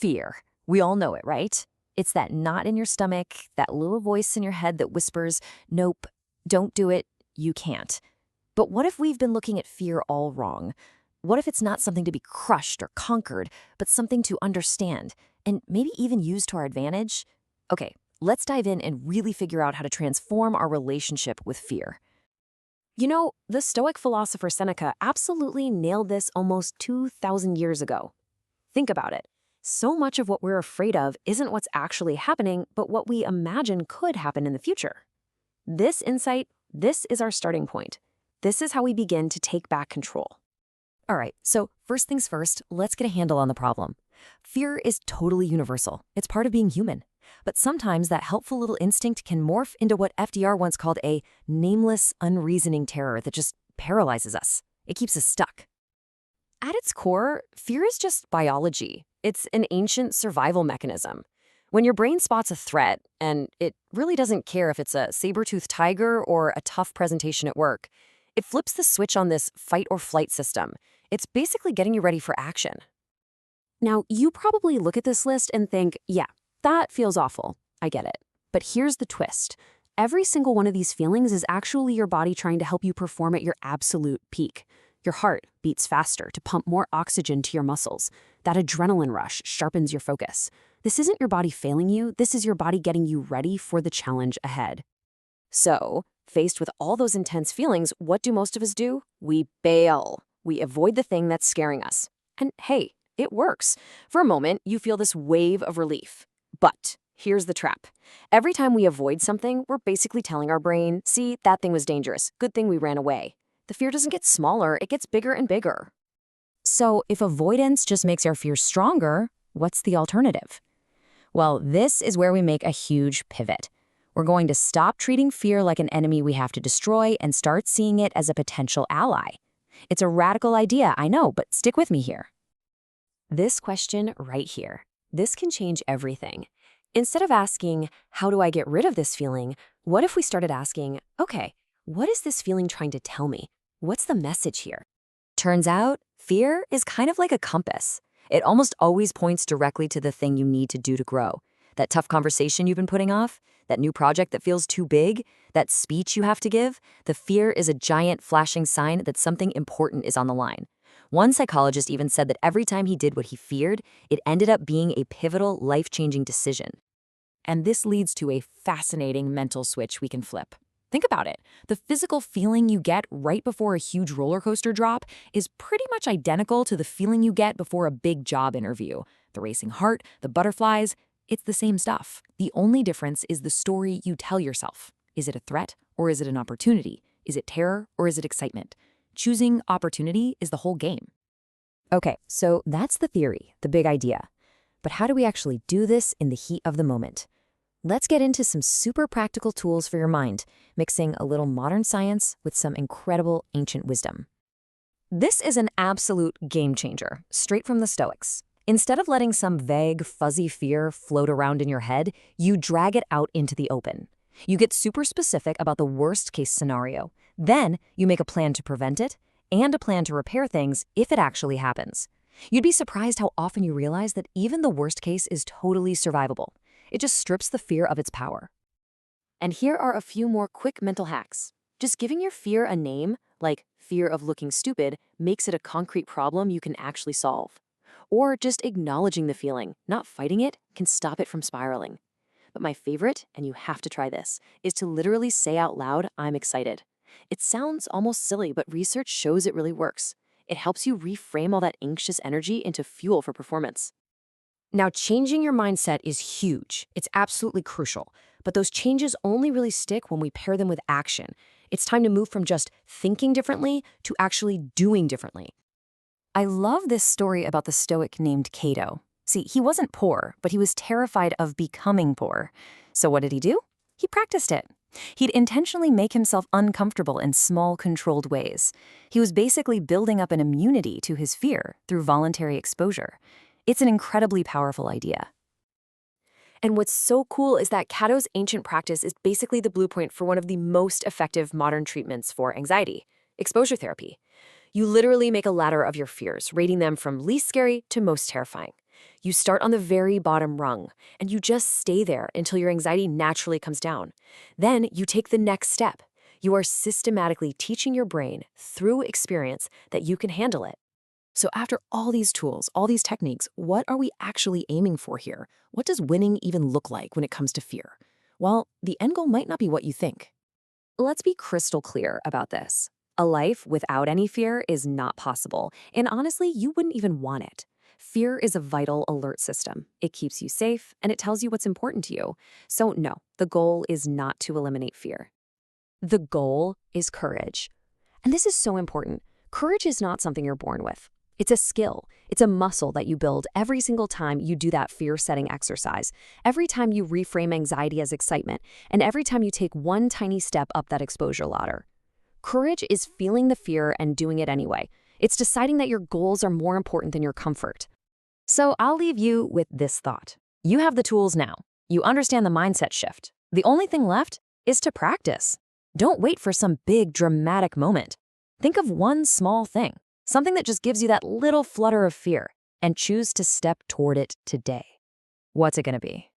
Fear. We all know it, right? It's that knot in your stomach, that little voice in your head that whispers, nope, don't do it, you can't. But what if we've been looking at fear all wrong? What if it's not something to be crushed or conquered, but something to understand, and maybe even use to our advantage? Okay, let's dive in and really figure out how to transform our relationship with fear. You know, the Stoic philosopher Seneca absolutely nailed this almost 2,000 years ago. Think about it. So much of what we're afraid of isn't what's actually happening, but what we imagine could happen in the future. This insight, this is our starting point. This is how we begin to take back control. All right, so first things first, let's get a handle on the problem. Fear is totally universal. It's part of being human. But sometimes that helpful little instinct can morph into what FDR once called a nameless, unreasoning terror that just paralyzes us. It keeps us stuck. At its core, fear is just biology. It's an ancient survival mechanism. When your brain spots a threat, and it really doesn't care if it's a saber-toothed tiger or a tough presentation at work, it flips the switch on this fight or flight system. It's basically getting you ready for action. Now, you probably look at this list and think, yeah, that feels awful. I get it. But here's the twist. Every single one of these feelings is actually your body trying to help you perform at your absolute peak. Your heart beats faster to pump more oxygen to your muscles. That adrenaline rush sharpens your focus. This isn't your body failing you. This is your body getting you ready for the challenge ahead. So, faced with all those intense feelings, what do most of us do? We bail. We avoid the thing that's scaring us. And hey, it works. For a moment, you feel this wave of relief. But here's the trap. Every time we avoid something, we're basically telling our brain, see, that thing was dangerous. Good thing we ran away. The fear doesn't get smaller, it gets bigger and bigger. So if avoidance just makes our fear stronger, what's the alternative? Well, this is where we make a huge pivot. We're going to stop treating fear like an enemy we have to destroy and start seeing it as a potential ally. It's a radical idea, I know, but stick with me here. This question right here, this can change everything. Instead of asking, how do I get rid of this feeling? What if we started asking, okay, what is this feeling trying to tell me? What's the message here? Turns out, fear is kind of like a compass. It almost always points directly to the thing you need to do to grow. That tough conversation you've been putting off, that new project that feels too big, that speech you have to give, the fear is a giant flashing sign that something important is on the line. One psychologist even said that every time he did what he feared, it ended up being a pivotal, life-changing decision. And this leads to a fascinating mental switch we can flip. Think about it. The physical feeling you get right before a huge roller coaster drop is pretty much identical to the feeling you get before a big job interview. The racing heart, the butterflies, it's the same stuff. The only difference is the story you tell yourself. Is it a threat or is it an opportunity? Is it terror or is it excitement? Choosing opportunity is the whole game. Okay, so that's the theory, the big idea. But how do we actually do this in the heat of the moment? Let's get into some super practical tools for your mind, mixing a little modern science with some incredible ancient wisdom. This is an absolute game changer, straight from the Stoics. Instead of letting some vague, fuzzy fear float around in your head, you drag it out into the open. You get super specific about the worst-case scenario. Then you make a plan to prevent it and a plan to repair things if it actually happens. You'd be surprised how often you realize that even the worst case is totally survivable. It just strips the fear of its power. And here are a few more quick mental hacks. Just giving your fear a name, like fear of looking stupid, makes it a concrete problem you can actually solve. Or just acknowledging the feeling, not fighting it, can stop it from spiraling. But my favorite, and you have to try this, is to literally say out loud, I'm excited. It sounds almost silly, but research shows it really works. It helps you reframe all that anxious energy into fuel for performance. Now, changing your mindset is huge. It's absolutely crucial. But those changes only really stick when we pair them with action. It's time to move from just thinking differently to actually doing differently. I love this story about the Stoic named Cato. See, he wasn't poor, but he was terrified of becoming poor. So what did he do? He practiced it. He'd intentionally make himself uncomfortable in small, controlled ways. He was basically building up an immunity to his fear through voluntary exposure. It's an incredibly powerful idea. And what's so cool is that Cato's ancient practice is basically the blueprint for one of the most effective modern treatments for anxiety, exposure therapy. You literally make a ladder of your fears, rating them from least scary to most terrifying. You start on the very bottom rung, and you just stay there until your anxiety naturally comes down. Then you take the next step. You are systematically teaching your brain through experience that you can handle it. So after all these tools, all these techniques, what are we actually aiming for here? What does winning even look like when it comes to fear? Well, the end goal might not be what you think. Let's be crystal clear about this. A life without any fear is not possible, and honestly, you wouldn't even want it. Fear is a vital alert system. It keeps you safe, and it tells you what's important to you. So no, the goal is not to eliminate fear. The goal is courage. And this is so important. Courage is not something you're born with. It's a skill. It's a muscle that you build every single time you do that fear-setting exercise, every time you reframe anxiety as excitement, and every time you take one tiny step up that exposure ladder. Courage is feeling the fear and doing it anyway. It's deciding that your goals are more important than your comfort. So I'll leave you with this thought. You have the tools now. You understand the mindset shift. The only thing left is to practice. Don't wait for some big, dramatic moment. Think of one small thing. Something that just gives you that little flutter of fear, and choose to step toward it today. What's it going to be?